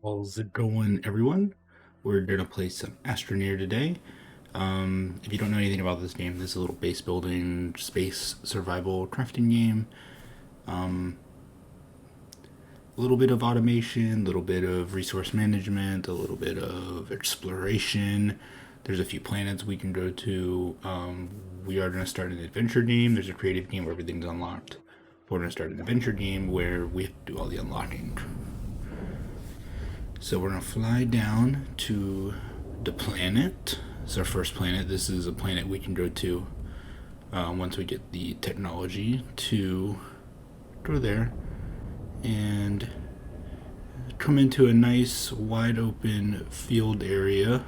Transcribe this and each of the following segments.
How's it going, everyone? We're gonna play some Astroneer today. If you don't know anything about this game, this is a little base building, space survival crafting game. A little bit of automation, a little bit of resource management, a little bit of exploration. There's a few planets we can go to. We are gonna start an adventure game. There's a creative game where everything's unlocked. We're gonna start an adventure game where we have to do all the unlocking. So we're gonna fly down to the planet. It's our first planet. This is a planet we can go to once we get the technology to go there and come into a nice wide open field area.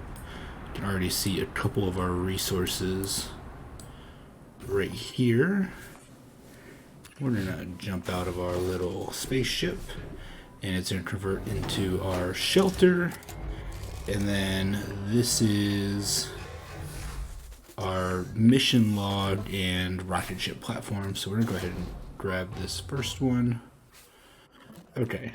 You can already see a couple of our resources right here. We're gonna jump out of our little spaceship and it's going to convert into our shelter. And then this is our mission log and rocket ship platform. So we're going to go ahead and grab this first one. Okay.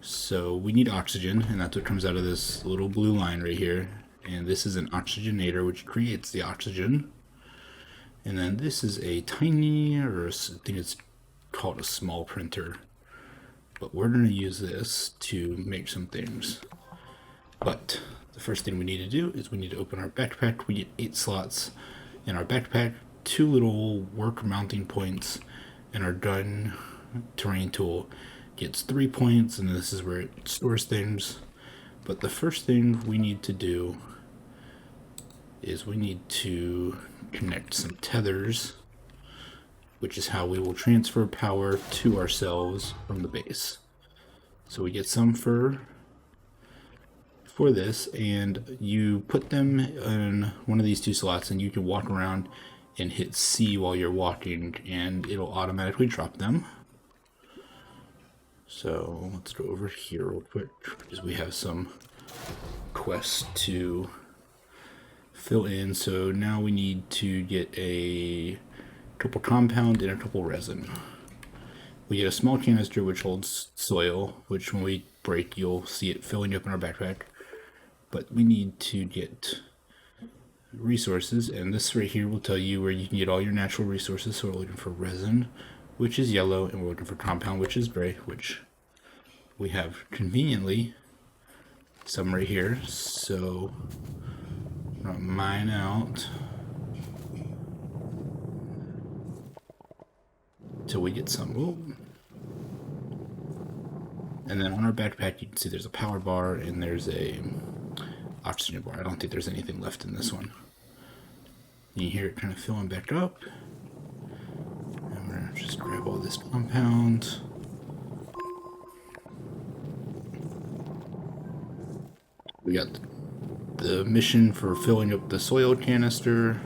So we need oxygen, and that's what comes out of this little blue line right here. And this is an oxygenator, which creates the oxygen. And then this is a tiny, or I think it's called a small printer. But we're going to use this to make some things. But the first thing we need to do is we need to open our backpack. We get 8 slots in our backpack, 2 little work mounting points, and our gun terrain tool gets 3 points, and this is where it stores things. But the first thing we need to do is we need to connect some tethers, which is how we will transfer power to ourselves from the base. So we get some for this, and you put them in one of these 2 slots, and you can walk around and hit C while you're walking, and it'll automatically drop them. So let's go over here real quick, because we have some quests to fill in. So now we need to get a couple compound and a couple resin. We get a small canister which holds soil, which when we break you'll see it filling up in our backpack. But we need to get resources, and this right here will tell you where you can get all your natural resources. So we're looking for resin, which is yellow, and we're looking for compound, which is gray, which we have conveniently some right here. So I'm gonna mine out till we get some. Ooh. And then on our backpack you can see there's a power bar and there's a oxygen bar. I don't think there's anything left in this one. You hear it kind of filling back up. And we're gonna just grab all this compound. We got the mission for filling up the soil canister.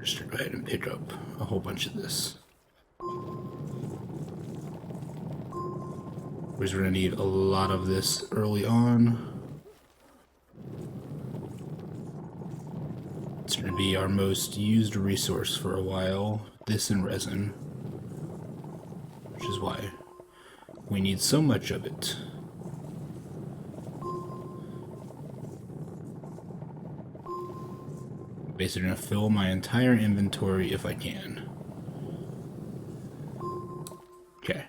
Just go ahead and pick up a whole bunch of this. Because we're going to need a lot of this early on. It's going to be our most used resource for a while, this and resin. Which is why we need so much of it. Basically gonna fill my entire inventory if I can. Okay.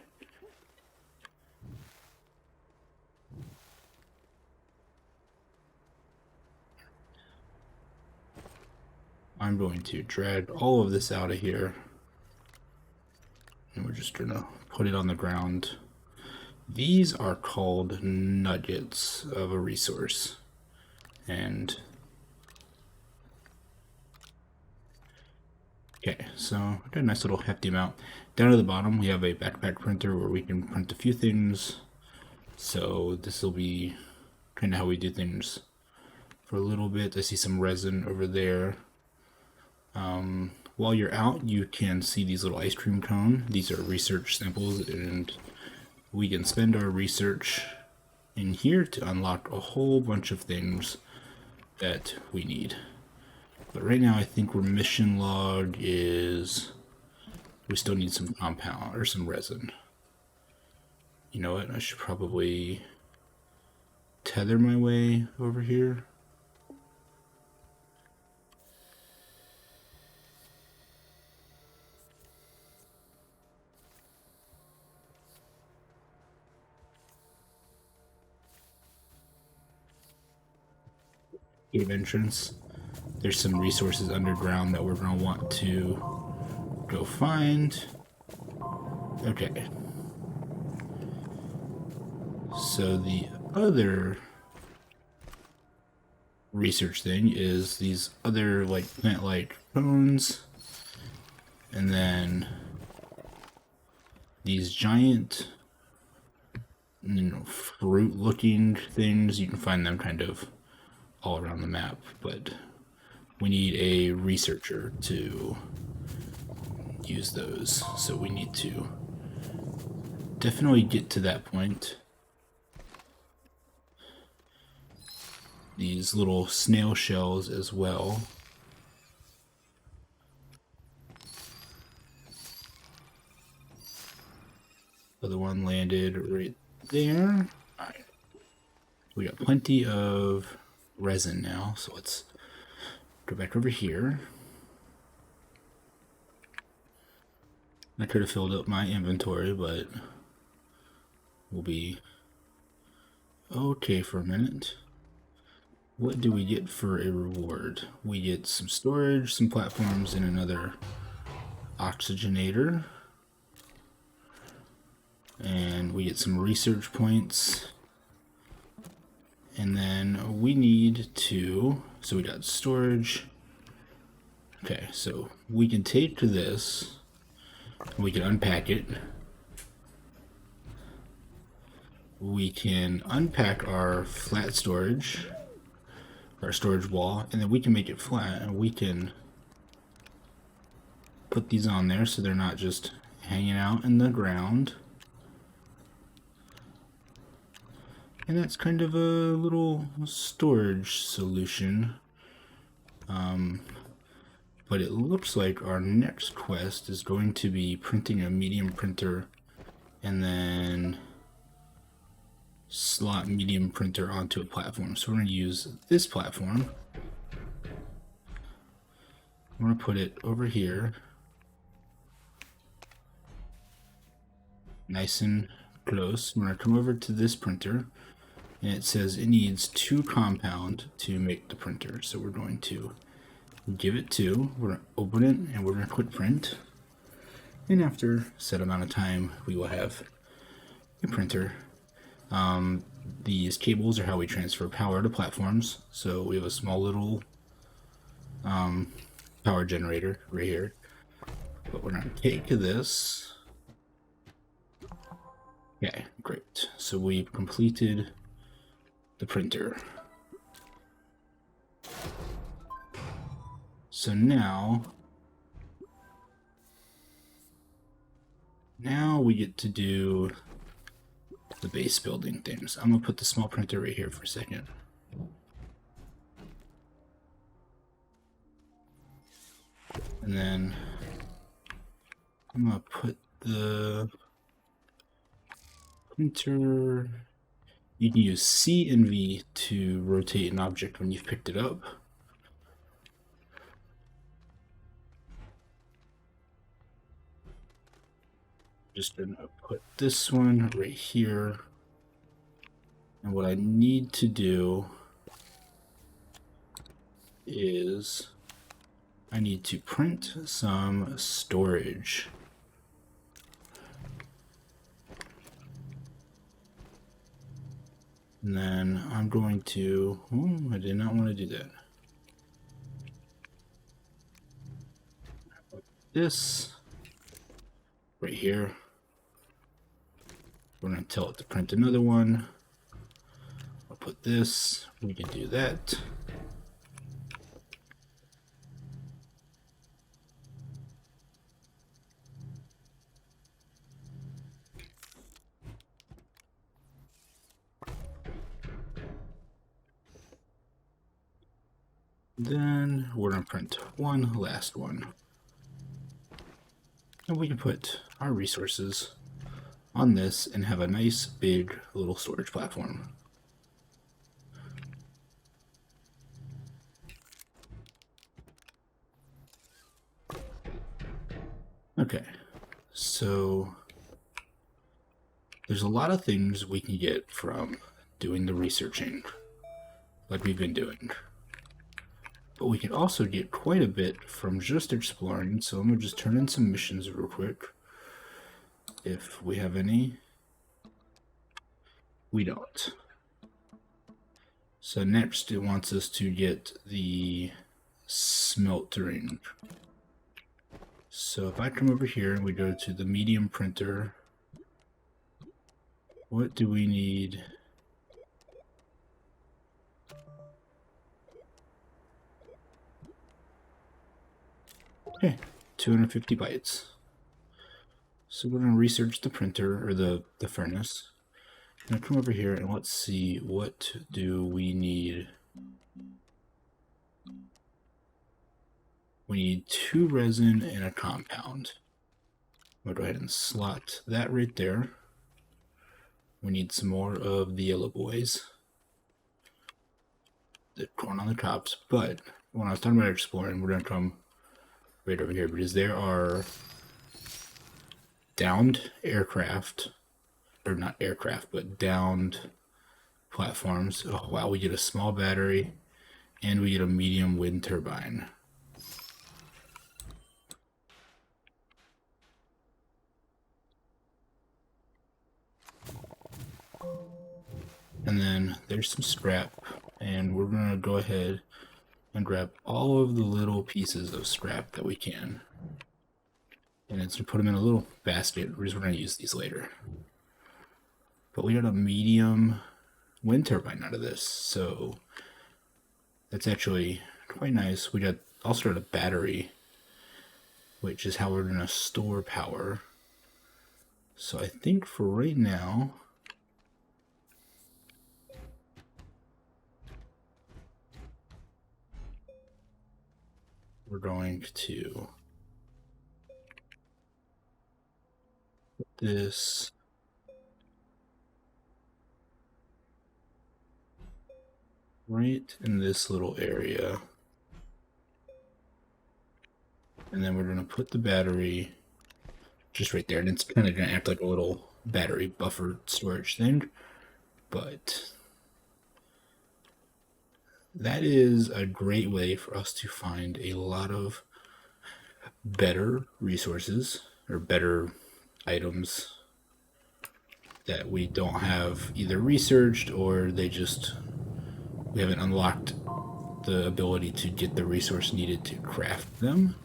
I'm going to drag all of this out of here. And we're just gonna put it on the ground. These are called nuggets of a resource. And okay, so I got a nice little hefty amount. Down at the bottom, we have a backpack printer where we can print a few things. So this will be kind of how we do things for a little bit. I see some resin over there. While you're out, you can see these little ice cream cone. These are research samples, and we can spend our research in here to unlock a whole bunch of things that we need. But right now I think our mission log is We still need some compound or some resin. You know what? I should probably tether my way over here. Cave entrance. There's some resources underground that we're going to want to go find. Okay. So the other research thing is these other like plant-like cones, and then these giant, fruit-looking things. You can find them kind of all around the map, but we need a researcher to use those, so we need to definitely get to that point. These little snail shells as well. Other one landed right there. All right. We got plenty of resin now, so let's go back over here. I could have filled up my inventory, but we'll be okay for a minute. What do we get for a reward? We get some storage, some platforms, and another oxygenator. And we get some research points. And then we need to, so we got storage. Okay, so we can take this, we can unpack it. We can unpack our flat storage, our storage wall, and then we can make it flat, and we can put these on there so they're not just hanging out in the ground. And that's kind of a little storage solution. But it looks like our next quest is going to be printing a medium printer and then slot medium printer onto a platform. So we're going to use this platform. I'm going to put it over here. Nice and close. I'm going to come over to this printer. And it says it needs 2 compound to make the printer. So we're going to give it 2. We're going to open it and we're going to click print. And after a set amount of time, we will have a printer. These cables are how we transfer power to platforms. So we have a small little power generator right here. But we're going to take this. Okay, great. So we've completed the printer. So now we get to do the base building things. I'm gonna put the small printer right here for a second. And then I'm gonna put the printer. You can use C and V to rotate an object when you've picked it up. Just gonna put this one right here. And what I need to do is I need to print some storage. And then I'm going to, I did not want to do that. Put this right here. We're going to tell it to print another one. I'll put this, we can do that. Then we're going to print one last one. And we can put our resources on this and have a nice big little storage platform. Okay, so there's a lot of things we can get from doing the researching like we've been doing. But we can also get quite a bit from just exploring, so I'm going to just turn in some missions real quick. If we have any. We don't. So next it wants us to get the smeltering. So if I come over here and we go to the medium printer, what do we need? Okay, 250 bytes. So we're going to research the printer, or the furnace. I'm going to come over here and let's see, what do we need? We need 2 resin and a compound. I'm going to go ahead and slot that right there. We need some more of the yellow boys. The corn on the tops. But when I was talking about exploring, we're going to come right over here because there are downed aircraft, or not aircraft, but downed platforms. Oh wow, we get a small battery and we get a medium wind turbine. And then there's some scrap, and we're gonna go ahead and grab all of the little pieces of scrap that we can. And it's to put them in a little basket because we're gonna use these later. But we got a medium wind turbine out of this, so that's actually quite nice. We got also got a battery, which is how we're gonna store power. So I think for right now, we're going to put this right in this little area. And then we're going to put the battery just right there. And it's kind of going to act like a little battery buffer storage thing. But that is a great way for us to find a lot of better resources or better items that we don't have either researched, or we haven't unlocked the ability to get the resource needed to craft them.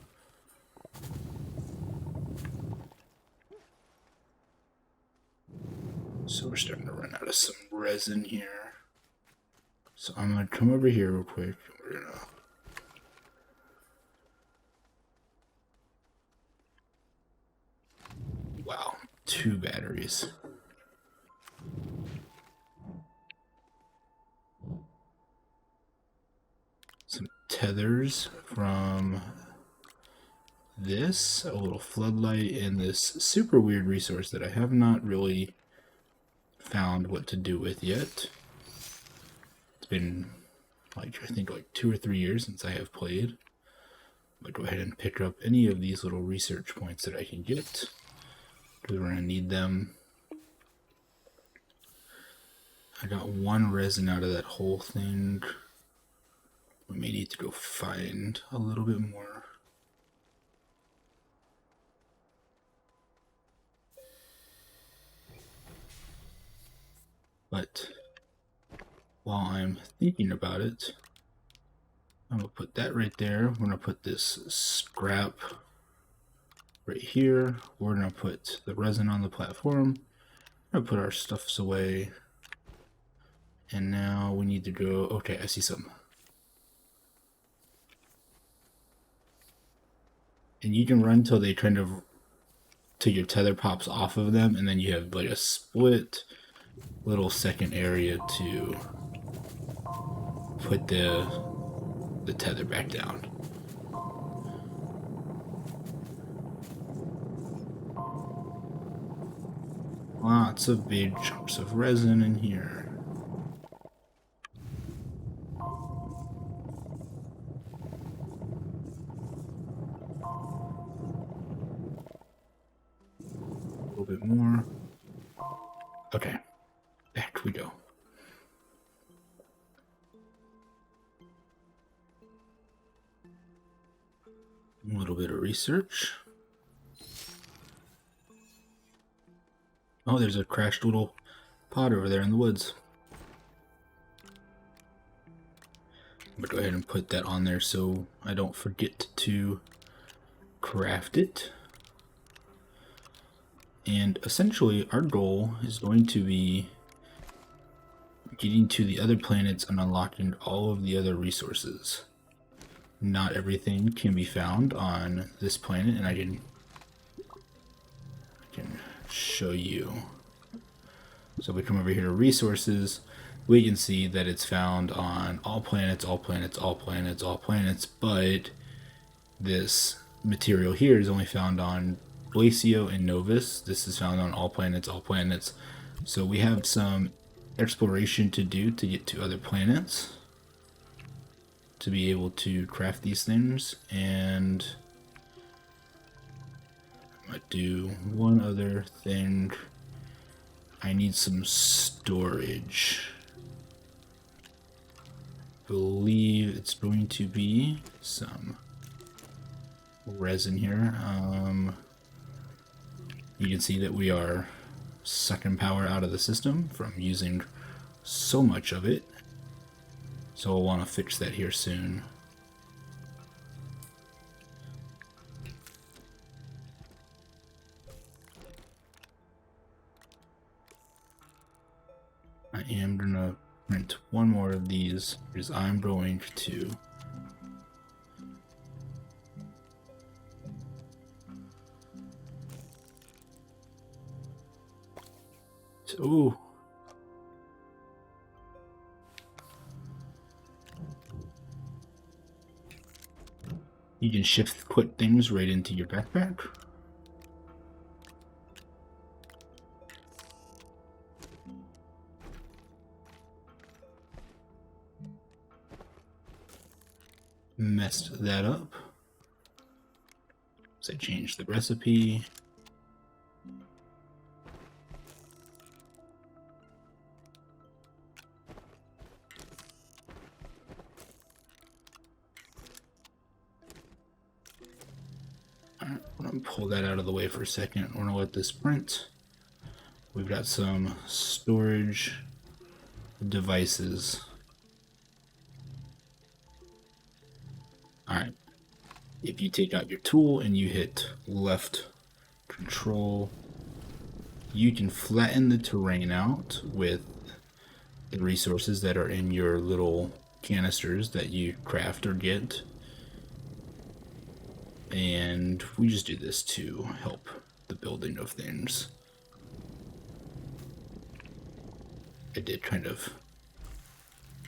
So we're starting to run out of some resin here. So I'm going to come over here real quick. We're going to wow, 2 batteries. Some tethers from this, a little floodlight, and this super weird resource that I have not really found what to do with yet. It's been like, I think like 2 or 3 years since I have played. I'll go ahead and pick up any of these little research points that I can get, because we're going to need them. I got 1 resin out of that whole thing. We may need to go find a little bit more. But while I'm thinking about it, I'm going to put that right there. We're going to put this scrap right here. We're going to put the resin on the platform. We're going to put our stuffs away. And now we need to go... Okay, I see some. And you can run till they kind of... till your tether pops off of them, and then you have like a split little second area to put the tether back down. Lots of big chunks of resin in here. A little bit more. Okay, back we go. A little bit of research. Oh, there's a crashed little pod over there in the woods. I'm gonna go ahead and put that on there so I don't forget to craft it. And essentially, our goal is going to be getting to the other planets and unlocking all of the other resources. Not everything can be found on this planet, and I can show you. So if we come over here to resources, we can see that it's found on all planets, all planets, all planets, all planets, but this material here is only found on Glacio and Novus. This is found on all planets, all planets. So we have some exploration to do to get to other planets to be able to craft these things. And I'm gonna do one other thing. I need some storage. I believe it's going to be some resin here. You can see that we are sucking power out of the system from using so much of it. So I'll want to fix that here soon. I am gonna print one more of these because I'm going to ooh. You can shift put things right into your backpack. Messed that up. So I changed the recipe. Alright, I'm gonna pull that out of the way for a second. We're gonna let this print. We've got some storage devices. Alright, if you take out your tool and you hit left control, you can flatten the terrain out with the resources that are in your little canisters that you craft or get. And we just do this to help the building of things. I did kind of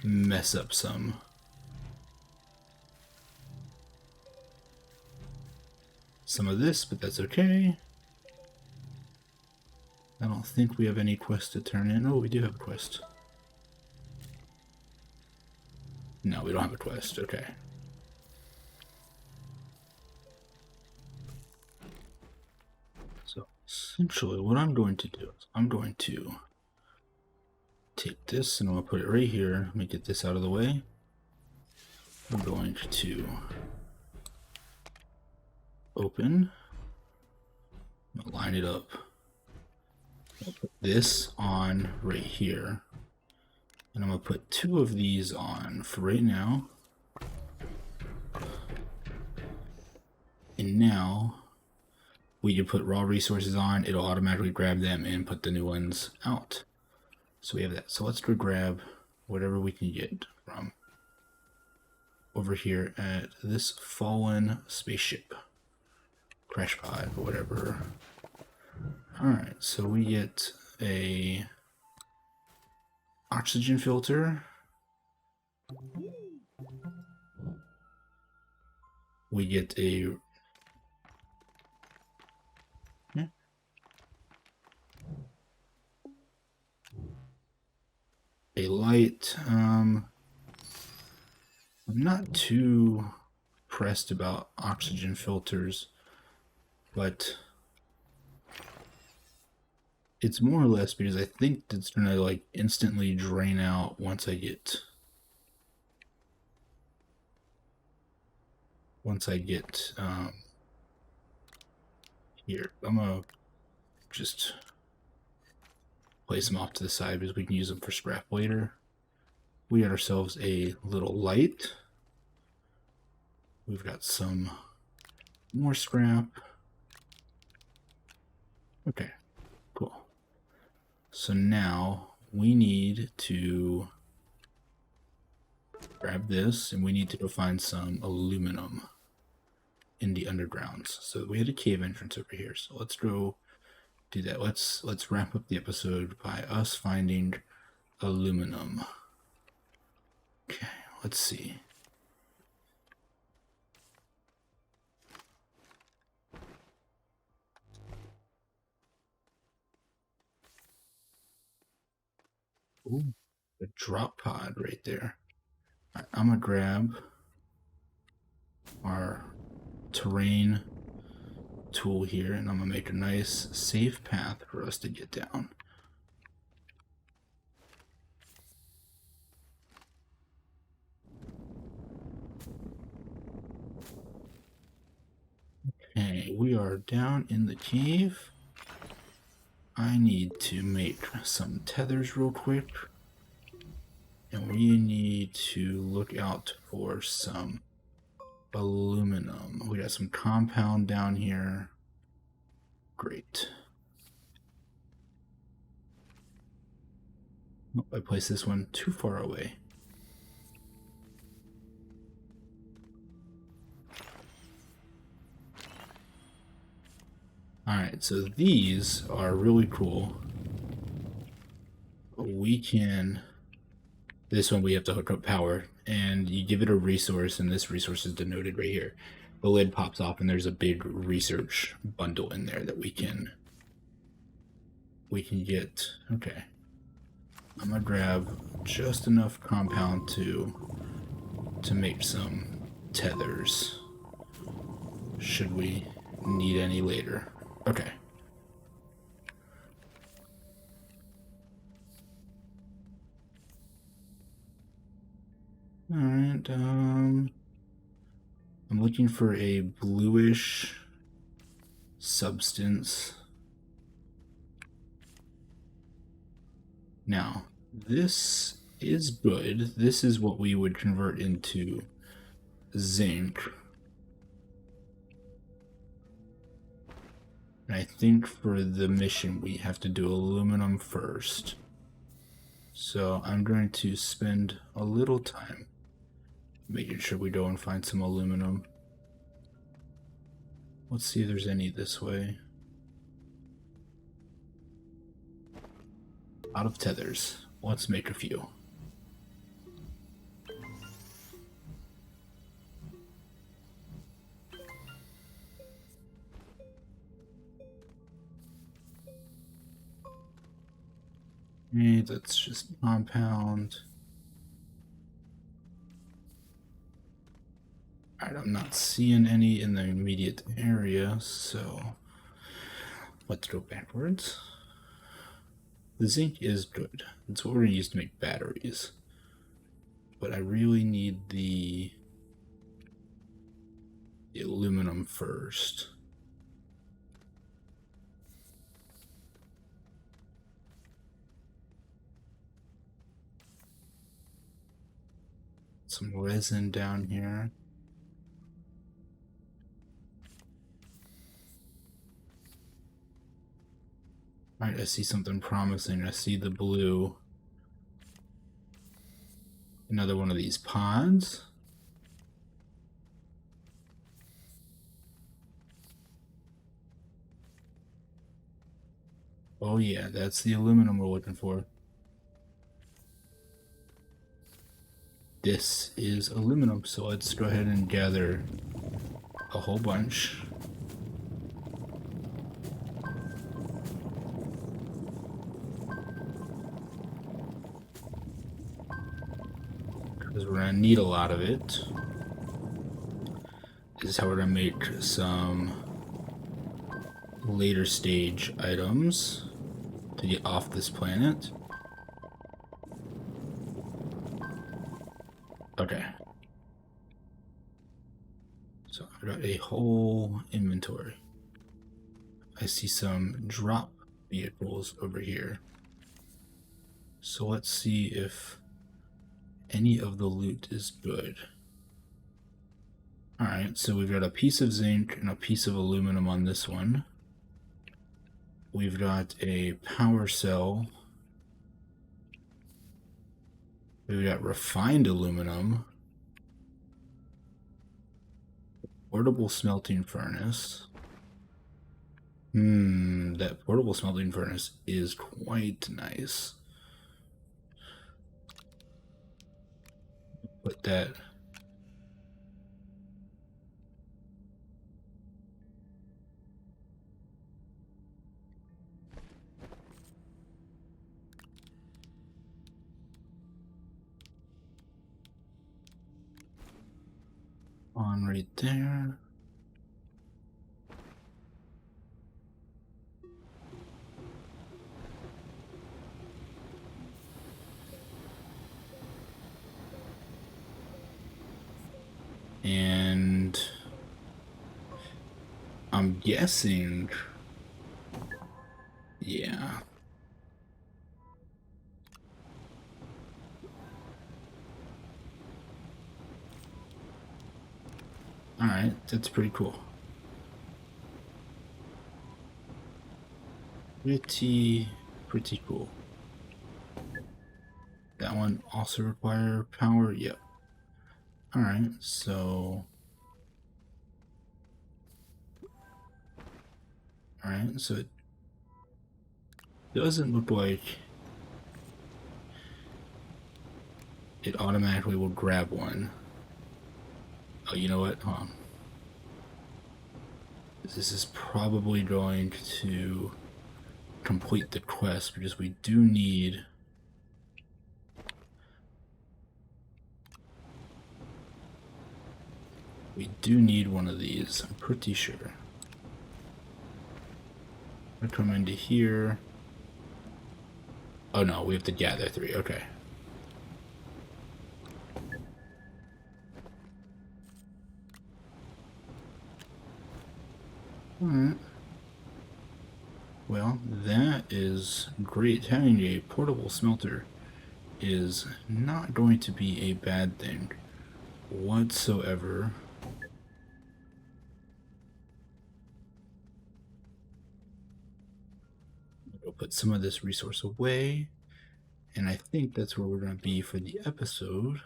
mess up some of this, but that's okay. I don't think we have any quest to turn in. Oh, we do have a quest. No, we don't have a quest. Okay. So essentially what I'm going to do is I'm going to take this and I'm going to put it right here. Let me get this out of the way. I'm going to open, line it up. I'll put this on right here. And I'm going to put 2 of these on for right now. And now we can put raw resources on. It'll automatically grab them and put the new ones out. So we have that. So let's go grab whatever we can get from over here at this fallen spaceship. Crash pod or whatever. Alright, so we get a oxygen filter. We get a light. I'm not too pressed about oxygen filters, but it's more or less because I think it's gonna like instantly drain out once I get here. I'm gonna just place them off to the side because we can use them for scrap later. We got ourselves a little light. We've got some more scrap. Okay, cool. So now we need to grab this, and we need to go find some aluminum in the undergrounds. So we had a cave entrance over here. So let's go do that. Let's wrap up the episode by us finding aluminum. Okay, let's see. Ooh, a drop pod right there. I'm gonna grab our terrain tool here, and I'm gonna make a nice safe path for us to get down. Okay, we are down in the cave. I need to make some tethers real quick, and we need to look out for some aluminum. We got some compound down here. Great. Oh, I placed this one too far away. Alright, so these are really cool. We can... This one we have to hook up power, and you give it a resource, and this resource is denoted right here. The lid pops off, and there's a big research bundle in there that we can get. Okay. I'm gonna grab just enough compound to make some tethers, should we need any later. Okay. Alright, I'm looking for a bluish substance. Now, this is good. This is what we would convert into zinc. And I think for the mission we have to do aluminum first. So I'm going to spend a little time making sure we go and find some aluminum. Let's see if there's any this way. Out of tethers. Let's make a few. Okay, that's just compound. Alright, I'm not seeing any in the immediate area, so let's go backwards. The zinc is good. It's what we're going to use to make batteries. But I really need the aluminum first. Some resin down here. Alright, I see something promising. I see the blue. Another one of these pods. Oh yeah, that's the aluminum we're looking for. This is aluminum, so let's go ahead and gather a whole bunch. we're gonna need a lot of it. This is how we're gonna make some later stage items to get off this planet. Okay. So I've got a whole inventory. I see some drop vehicles over here. So let's see if any of the loot is good. Alright, so we've got a piece of zinc and a piece of aluminum on this one. We've got a power cell. We've got refined aluminum. Portable smelting furnace. That portable smelting furnace is quite nice. Put that on right there. And I'm guessing, yeah. Alright, that's pretty cool. Pretty cool. That one also require power? Yep. Alright, so... Alright, so it doesn't look like it automatically will grab one. Oh, you know what? Hold on. This is probably going to complete the quest because we do need... We do need one of these, I'm pretty sure. I come into here. Oh no, we have to gather 3, okay. Alright. Well, that is great. Having a portable smelter is not going to be a bad thing whatsoever. We'll put some of this resource away, and I think that's where we're going to be for the episode,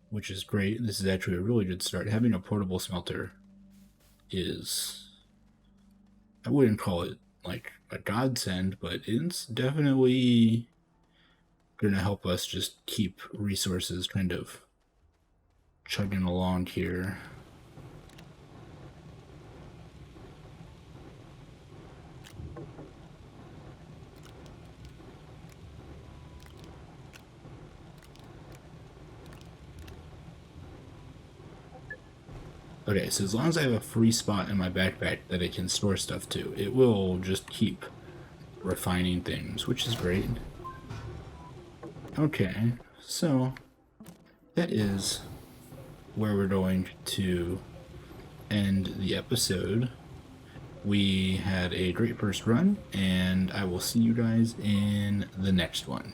which is great. This is actually a really good start. Having a portable smelter is, I wouldn't call it like a godsend, but it's definitely going to help us just keep resources kind of chugging along here. Okay, so as long as I have a free spot in my backpack that I can store stuff to, it will just keep refining things, which is great. Okay, so that is where we're going to end the episode. We had a great first run, and I will see you guys in the next one.